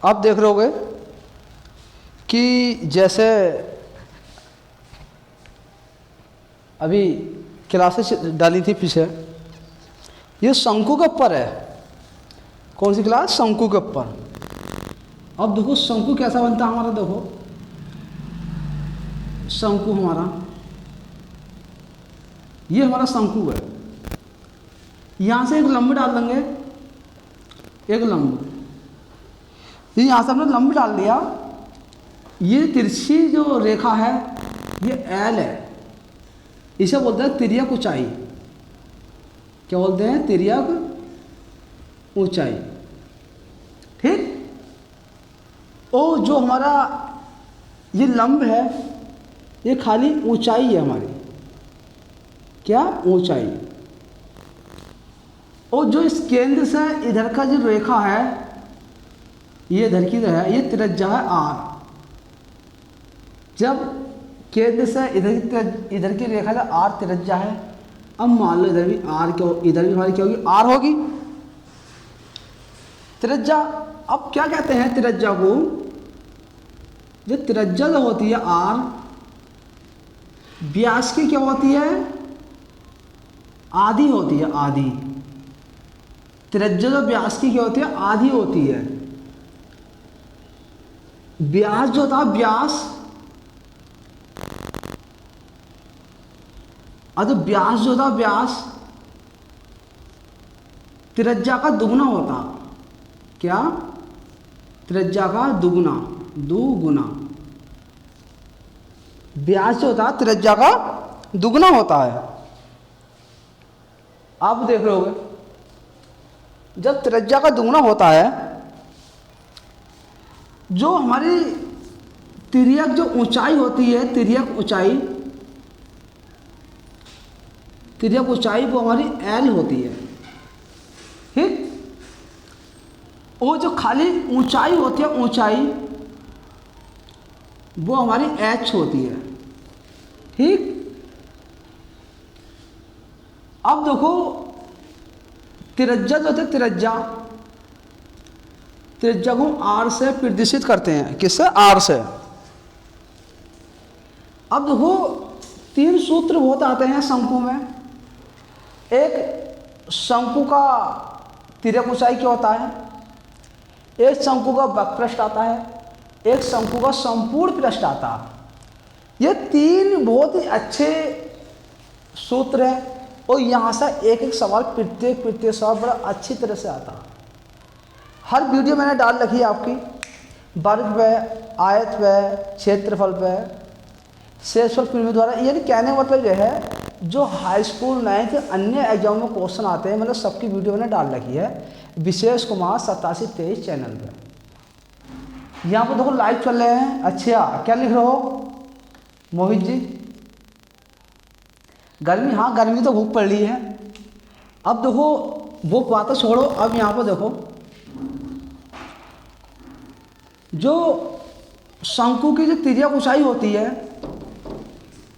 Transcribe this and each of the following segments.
आप देख रहे होगे कि जैसे अभी क्लासेस डाली थी पीछे, ये शंकु के ऊपर है। कौन सी क्लास? शंकु के ऊपर। अब देखो शंकु कैसा बनता है हमारा। देखो शंकु हमारा, ये हमारा शंकु है। यहाँ से एक लंब डाल देंगे, एक लंब, ये यहाँ से हमने लंब डाल दिया। ये तिरछी जो रेखा है ये एल है, इसे बोलते हैं तिर्यक ऊंचाई। क्या बोलते हैं? तिर्यक ऊंचाई। ठीक। और जो हमारा ये लंब है ये खाली ऊंचाई है हमारी। क्या? ऊंचाई। और जो इस केंद्र से इधर का जो रेखा है, ये इधर की है, ये त्रिज्या है आर। जब केंद्र से इधर की रेखा है आर त्रिज्या है। अब मान लो इधर भी आर, क्यों इधर भी हमारी क्या होगी? आर होगी त्रिज्या। अब क्या कहते हैं त्रिज्या को? जो त्रिज्या जो होती है आर, व्यास की क्या होती है? आधी होती है, आधी। त्रिज्या जो व्यास की क्या होती है? आधी होती है। व्यास जो था, व्यास, तो व्यास जो था, व्यास त्रिज्या का दुगुना होता। क्या? त्रिज्या का दुगुना, दुगुना। व्यास जो होता है त्रिज्या का दुगुना होता है। आप देख रहे होगे जब त्रिज्या का दुगुना होता है, जो हमारी तिर्यक जो ऊंचाई होती है, तिर्यक ऊंचाई, तिर्यक ऊंचाई वो हमारी एल होती है। ठीक। और जो खाली ऊंचाई होती है, ऊंचाई, वो हमारी एच होती है। ठीक। अब देखो त्रिज्या जो होती है, त्रिज्या, त्रिज्या को आर से प्रदर्शित करते हैं। किससे? आर से। अब देखो तीन सूत्र बहुत आते हैं शंकु में। एक शंकु का तिर्यक ऊंचाई क्या होता है, एक शंकु का वक्रपृष्ठ आता है, एक शंकु का संपूर्ण पृष्ठ आता है। ये तीन बहुत ही अच्छे सूत्र हैं। और यहाँ से एक एक सवाल, प्रत्येक सवाल बड़ा अच्छी तरह से आता है। हर वीडियो मैंने डाल रखी है आपकी, वर्ग पे, आयत पे, क्षेत्रफल पे, शेषफल परिमिति द्वारा। यानी कहने का मतलब यह है जो हाई स्कूल 9th अन्य एग्जाम में क्वेश्चन आते हैं, मतलब सबकी वीडियो मैंने डाल रखी है विशेष कुमार 8723 चैनल पे। यहाँ पर देखो लाइव चल रहे हैं। अच्छा, क्या लिख रहे हो मोहित जी? गर्मी? हाँ, गर्मी तो भूख पड़ रही है। अब देखो वो बातें छोड़ो, अब यहाँ पर देखो जो शंकु की जो तिर्यक ऊंचाई होती है,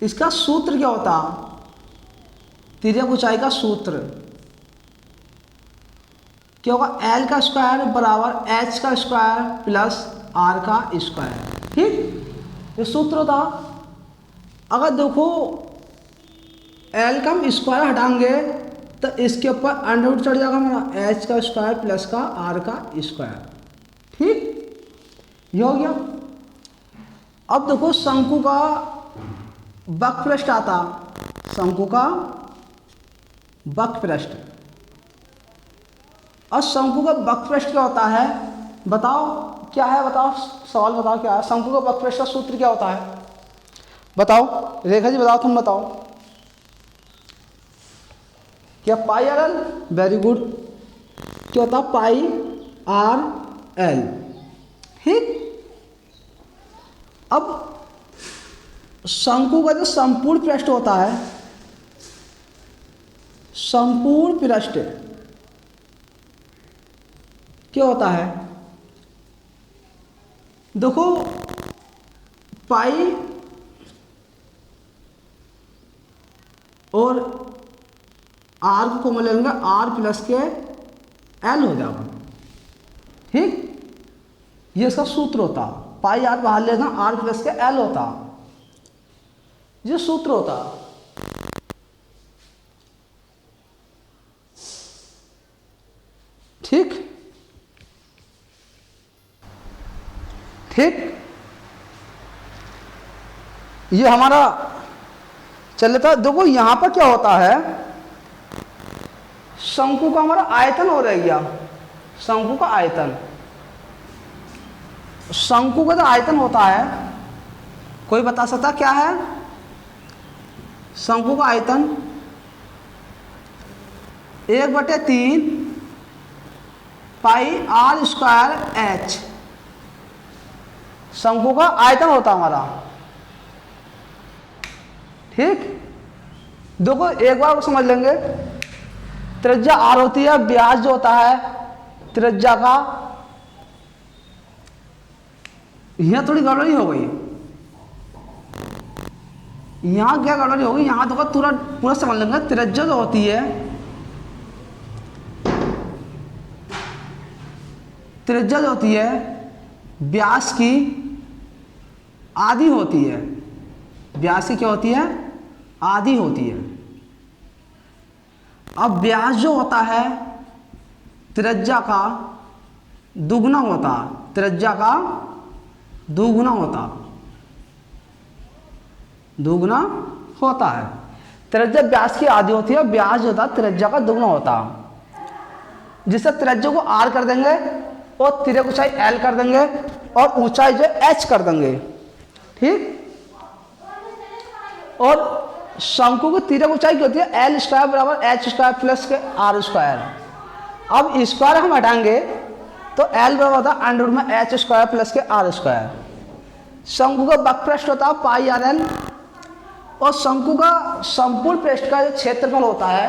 इसका सूत्र क्या होता है? तिर्यक ऊंचाई का सूत्र क्या होगा? एल का स्क्वायर बराबर एच का स्क्वायर प्लस आर का स्क्वायर। ठीक, ये सूत्र होता। अगर देखो एल का हम स्क्वायर हटाएंगे तो इसके ऊपर अंडर रूट चढ़ जाएगा हमारा, एच का स्क्वायर प्लस का आर का स्क्वायर। ठीक, ये हो गया। अब देखो शंकु का वक्रपृष्ठ आता, शंकु का वक्रपृष्ठ। और शंकु का वक्रपृष्ठ क्या होता है? बताओ क्या है? बताओ, सवाल बताओ क्या है? शंकु का वक्रपृष्ठ का सूत्र क्या होता है? बताओ रेखा जी, बताओ, तुम बताओ। क्या? पाई आर एल? Very good. क्या होता है? पाई आर एल। ठीक। अब शंकु का जो संपूर्ण पृष्ठ होता है, संपूर्ण पृष्ठ क्या होता है? देखो पाई और आर को कॉमन ले लेंगे, आर प्लस के एल हो जाएगा। ठीक। ये इसका सूत्र होता, पाई आर बाहर लेना, आर प्लस के एल होता, ये सूत्र होता। ठीक ठीक, ये हमारा चल लेता है। देखो यहां पर क्या होता है, शंकु का हमारा आयतन हो रह गया, शंकु का आयतन, शंकु का जो आयतन होता है, कोई बता सकता क्या है शंकु का आयतन? 1/3 पाई आर स्क्वायर एच, शंकु का आयतन होता हमारा। ठीक, देखो एक बार समझ लेंगे, त्रिज्या आर होती है, व्यास जो होता है त्रिज्या का, यहां थोड़ी गड़बड़ी हो गई, यहां क्या गड़बड़ी होगी, यहां तो पूरा पूरा समझ लेंगे। त्रिज्या जो होती है, त्रिज्या जो होती है व्यास की आधी होती है, व्यास की क्या होती है? आधी होती है। अब व्यास जो होता है त्रिज्या का दुगना होता, त्रिज्या का दुगना होता, दुगना होता है। त्रिज्या व्यास की आधी होती है, व्यास जो होता है त्रिज्या का दुगना होता, जिससे त्रिज्या को आर कर देंगे और तिर्यक ऊंचाई एल कर देंगे और ऊंचाई जो एच कर देंगे। ठीक, और शंकु की तिर्यक ऊंचाई क्या होती है? एल स्क्वायर बराबर एच स्क्वायर प्लस के आर स्क्वायर। अब स्क्वायर हम हटाएंगे तो एल बराबर होता है अंडर में एच स्क्वायर प्लस के आर स्क्वायर। शंकु का वक्रपृष्ठ होता है पाई आर एल, और शंकु का संपूर्ण पृष्ठ का जो क्षेत्रफल होता है,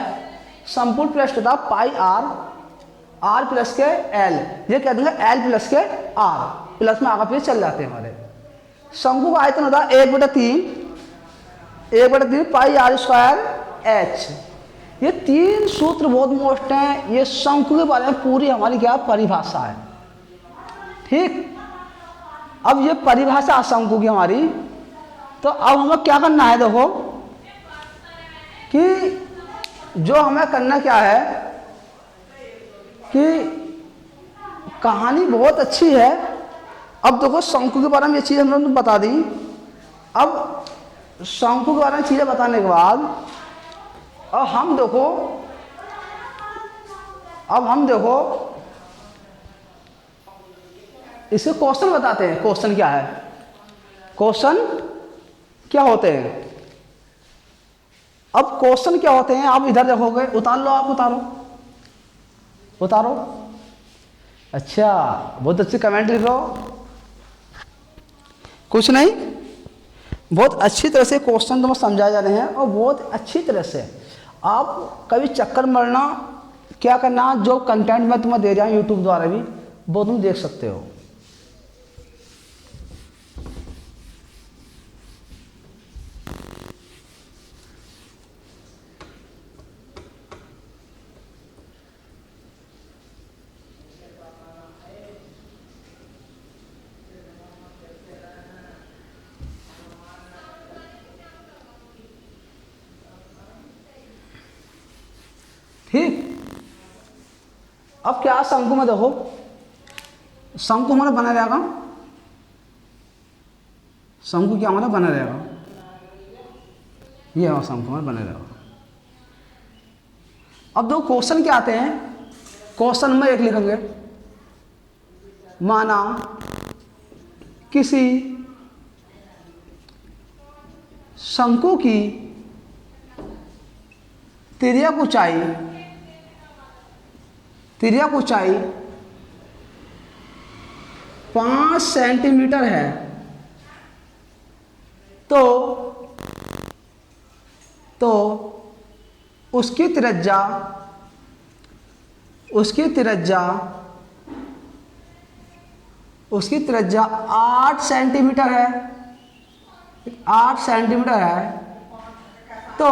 संपूर्ण पृष्ठ होता है पाई आर, आर प्लस के एल, ये कह देंगे एल प्लस के आर, प्लस में आगे पीछे चल जाते हैं हमारे। शंकु का आयतन होता है 1/3 पाई आर स्क्वायर एच। ये तीन सूत्र बहुत मोस्ट हैं, ये शंकु के बारे में पूरी हमारी क्या परिभाषा है। ठीक, अब ये परिभाषा शंकु की हमारी, तो अब हमें क्या करना है, देखो कि जो हमें करना क्या है कि कहानी बहुत अच्छी है। अब देखो शंकु के बारे में ये चीज़ हमने बता दी। अब शंकु के बारे में चीज़ें बताने के बाद अब हम देखो इसके क्वेश्चन बताते हैं। क्वेश्चन क्या है, क्वेश्चन क्या होते हैं? अब क्वेश्चन क्या होते हैं आप इधर देखोगे, उतार लो, आप उतारो। अच्छा, बहुत अच्छी कमेंट लिख रहे हो। कुछ नहीं, बहुत अच्छी तरह से क्वेश्चन तुम्हें समझाए जा रहे हैं और बहुत अच्छी तरह से। आप कभी चक्कर मरना, क्या करना, जो कंटेंट मैं तुम्हें दे रहा हूँ यूट्यूब द्वारा भी, वो तुम देख सकते हो। ठीक, अब क्या शंकु में देखो, शंकु हमारा बना रहेगा, शंकु क्या हमारा बना रहेगा, ये हमारा शंकु हमारा बना रहेगा। अब दो क्वेश्चन क्या आते हैं, क्वेश्चन में एक लिखेंगे, माना किसी शंकु की तिर्यक ऊंचाई 5 सेंटीमीटर है, तो उसकी त्रिज्या 8 सेंटीमीटर है, 8 सेंटीमीटर है, तो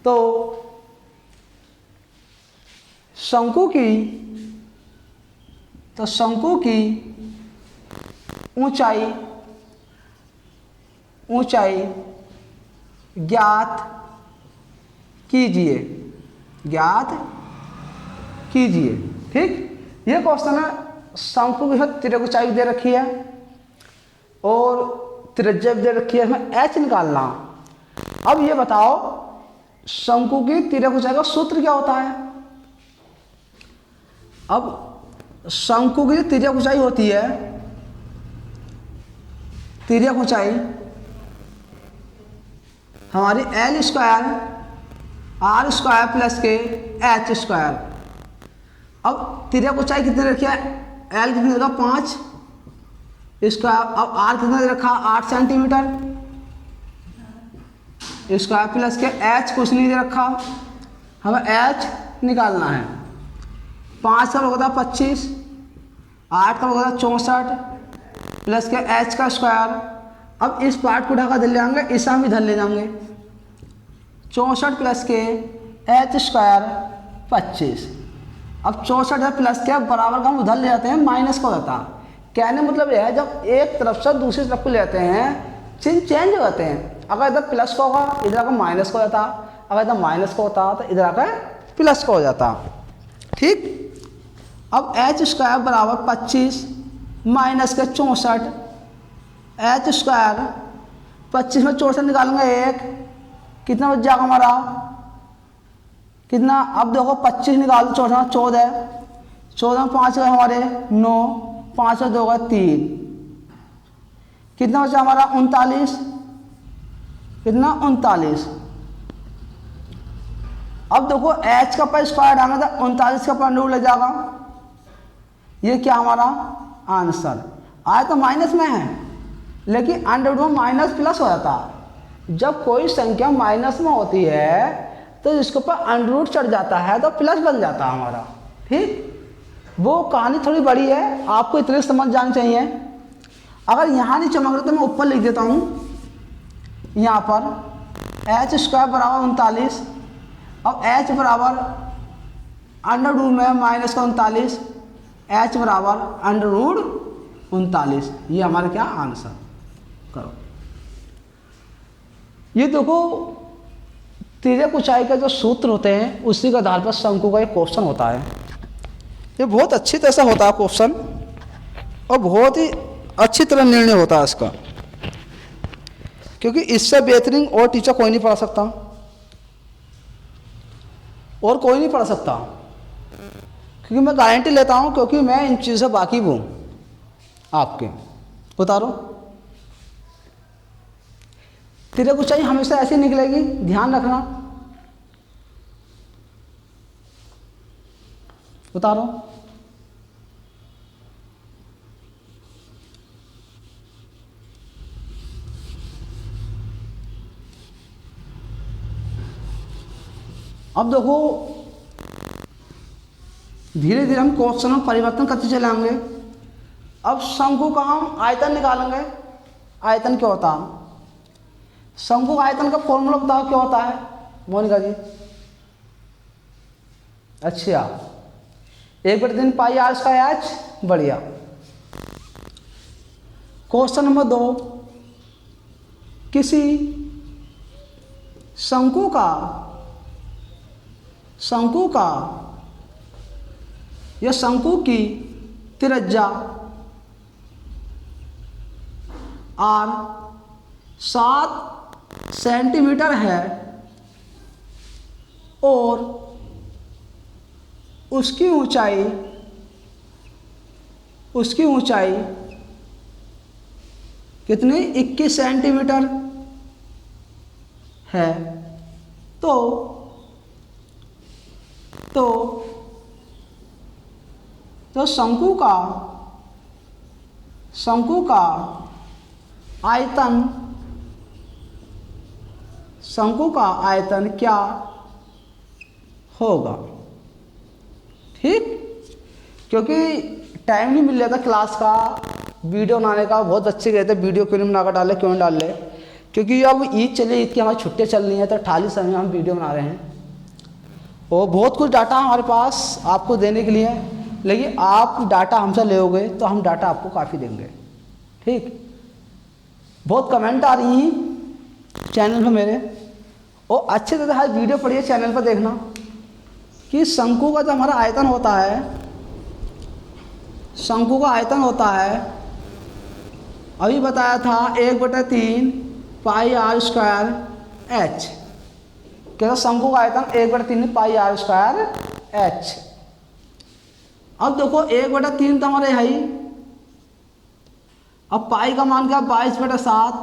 तो शंकु की ऊंचाई ज्ञात कीजिए। ठीक, ये क्वेश्चन है। शंकु की तिर्यक ऊंचाई दे रखी है और त्रिज्या दे रखी है, इसमें h निकालना। अब ये बताओ शंकु की तिर्यक ऊंचाई का सूत्र क्या होता है। अब शंकु की जो तिर्यक ऊंचाई होती है, तिर्यक ऊंचाई हमारी L square R square plus के H स्क्वायर। अब तिर्यक ऊंचाई कितने रखी है, L कितने रखा 5 स्क्वायर, अब R कितने रखा 8 सेंटीमीटर स्क्वायर प्लस के H कुछ नहीं दे रखा, हमें H निकालना है। 5 का होगा 25, 8 का होगा 64 प्लस के H का स्क्वायर। अब इस पार्ट को ढका धर ले जाएंगे, इस हम इधर ले जाएंगे। 64 प्लस के H स्क्वायर 25। अब 64 प्लस के बराबर का हम उधर ले जाते हैं, माइनस का होता है। कहने मतलब यह है जब एक तरफ से दूसरी तरफ को ले जाते हैं चिन्ह चेंज हो जाते हैं। अगर इधर प्लस का होगा इधर आकर माइनस का हो जाता, अगर इधर माइनस का होता तो इधर आकर प्लस का हो जाता। ठीक, अब H स्क्वायर बराबर 25 माइनस के 64, H स्क्वायर 25 में 64 निकालेंगे 1, कितना बच जाएगा हमारा, कितना। अब देखो 25 निकाल दो, 14 14 में 5 गए हमारे 9, 5 में 2 गए 3, कितना बचा हमारा 39, कितना 39। अब देखो H का पर स्क्वायर डालना था, 39 का पर ले जाएगा। ये क्या हमारा आंसर आया, तो माइनस में है लेकिन अंडर रूट में माइनस प्लस हो जाता। जब कोई संख्या माइनस में होती है तो जिसके ऊपर अंडर रूट चढ़ जाता है तो प्लस बन जाता है हमारा। ठीक, वो कहानी थोड़ी बड़ी है, आपको इतने समझ जानी चाहिए। अगर यहाँ नहीं चमक रहा तो मैं ऊपर लिख देता हूँ, यहाँ पर H स्क्वायर बराबर 39। अब H बराबर अंडर रूट में माइनस का 39, H बराबर अंडर रूट 39। ये हमारा क्या आंसर करो। ये देखो तिर्यक ऊंचाई का जो सूत्र होते हैं उसी के आधार पर शंकु का एक क्वेश्चन होता है। ये बहुत अच्छी तरह से होता है क्वेश्चन और बहुत ही अच्छी तरह निर्णय होता है इसका, क्योंकि इससे बेहतरीन और टीचर कोई नहीं पढ़ा सकता, और कोई नहीं पढ़ा सकता। क्योंकि मैं गारंटी लेता हूँ, क्योंकि मैं इन चीज़ों से वाकिफ हूँ। आपके उतारो, तिर्यक ऊंचाई हमेशा ऐसी निकलेगी, ध्यान रखना। उतारो, अब देखो धीरे धीरे हम क्वेश्चन में परिवर्तन करते चलेंगे। अब शंकु का हम आयतन निकालेंगे। आयतन क्या होता है, शंकु का आयतन का फॉर्मूला बताओ क्या होता है मोनिका जी। अच्छा, 1/3 पाई आर स्क्वायर H, बढ़िया। क्वेश्चन नंबर 2, किसी शंकु का या शंकु की त्रिज्या R 7 सेंटीमीटर है और उसकी ऊंचाई कितनी 21 सेंटीमीटर है, तो शंकु का आयतन क्या होगा। ठीक, क्योंकि टाइम नहीं मिल रहा था क्लास का, वीडियो बनाने का। बहुत अच्छे कहते वीडियो क्यों नहीं बनाकर डाले, क्यों डाल ले, क्योंकि अब ईद चली, ईद की हमारी छुट्टियाँ चल रही हैं, तो 48 समय हम वीडियो बना रहे हैं और बहुत कुछ डाटा हमारे पास आपको देने के लिए, लेकिन आप डाटा हमसे लोगे तो हम डाटा आपको काफ़ी देंगे। ठीक, बहुत कमेंट आ रही हैं चैनल पर मेरे, और अच्छे से हर वीडियो पढ़िए चैनल पर देखना कि शंकु का जो हमारा आयतन होता है, शंकु का आयतन होता है, अभी बताया था 1/3 पाई आर स्क्वायर एच। क्या शंकु का आयतन 1/3 पाई आर स्क्वायर एच। अब देखो 1/3 तो हमारे है ही, अब पाई का मान क्या 22/7,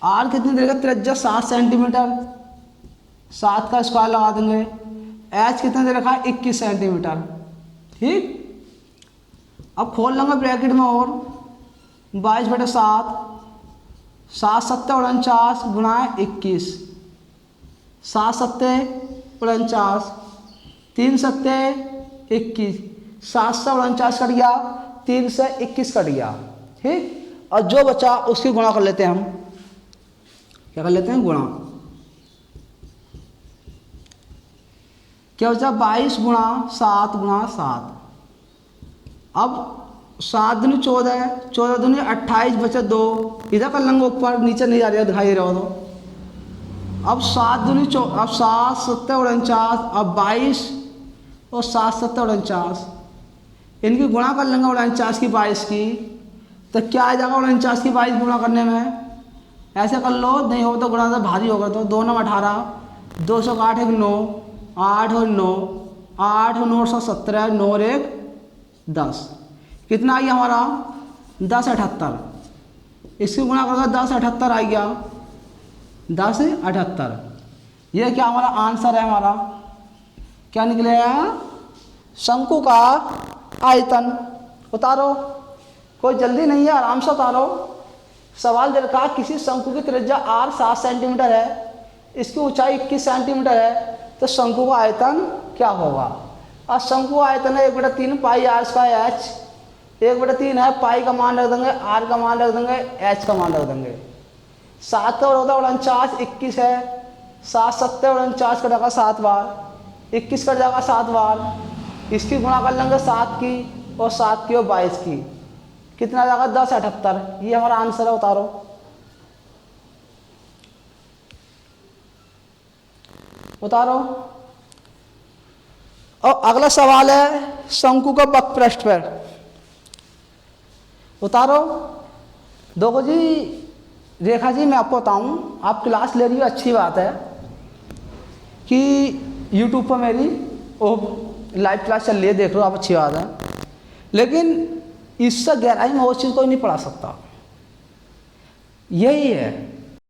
आर कितनी देगा त्रिज्या 7 सेंटीमीटर, 7 का स्क्वायर लगा देंगे, एच कितना दे रखा है 21 सेंटीमीटर। ठीक, अब खोल लेंगे ब्रैकेट में और 22/7, 7 7 49 गुणा 21, 7 7 49, 3 7 21, 7 से 49 कट गया, 3 से 21 कट गया। ठीक, और जो बचा उसकी गुणा कर लेते हैं हम, क्या कर लेते हैं गुणा, क्या बचा 22 गुणा 7 गुणा 7। अब 7 दूनी 14, 14 दूनी 28 बचे 2, इधर कर लेंगे ऊपर, नीचे नहीं आ रहा दिखाई रहा हो तो। अब 7 दूनी अब 7 7 49, अब 22 और 7 7 49, इनकी गुणा कर लेंगे 49 की 22 की, तो क्या आ जाएगा 49 की 22 गुणा करने में, ऐसे कर लो, नहीं हो तो गुणा तो भारी होगा, तो 2 9 18, 2 से 8 1 9, 8 और 9, 8 और 9 से 17, 9 और 1 10, कितना आ गया हमारा 10 78, इसकी गुणा करके 10 78 आ गया, 10 78। ये क्या हमारा आंसर है, हमारा क्या निकलेगा, शंकु का आयतन। उतारो, कोई जल्दी नहीं है, आराम से उतारो। सवाल दे रखा किसी शंकु की त्रिज्या r 7 सेंटीमीटर है, इसकी ऊंचाई 21 सेंटीमीटर है, तो शंकु का आयतन क्या होगा। और शंकु आयतन है 1/3 पाई आर स्क्वायर एच, 1/3 है, पाई का मान रख देंगे, आर का मान रख देंगे, एच का मान रख देंगे। 7 और 49 21 है, 7 7 49 कटेगा 7 बार, 21 कट जाएगा 7 बार, इसकी गुणा कर लेंगे 7 की और 7 की और 22 की, कितना जाएगा 10 78। ये हमारा आंसर है, उतारो। उतारो। और अगला सवाल है शंकु का वक्रपृष्ठ पर। उतारो। देखो जी रेखा जी, मैं आपको बताऊं, आप क्लास ले रही हो, अच्छी बात है कि यूट्यूब पर मेरी वो लाइव क्लास चल रही है, देख रहे हो आप, अच्छी बात है, लेकिन इससे गहराई में वो चीज़ कोई नहीं पढ़ा सकता। यही है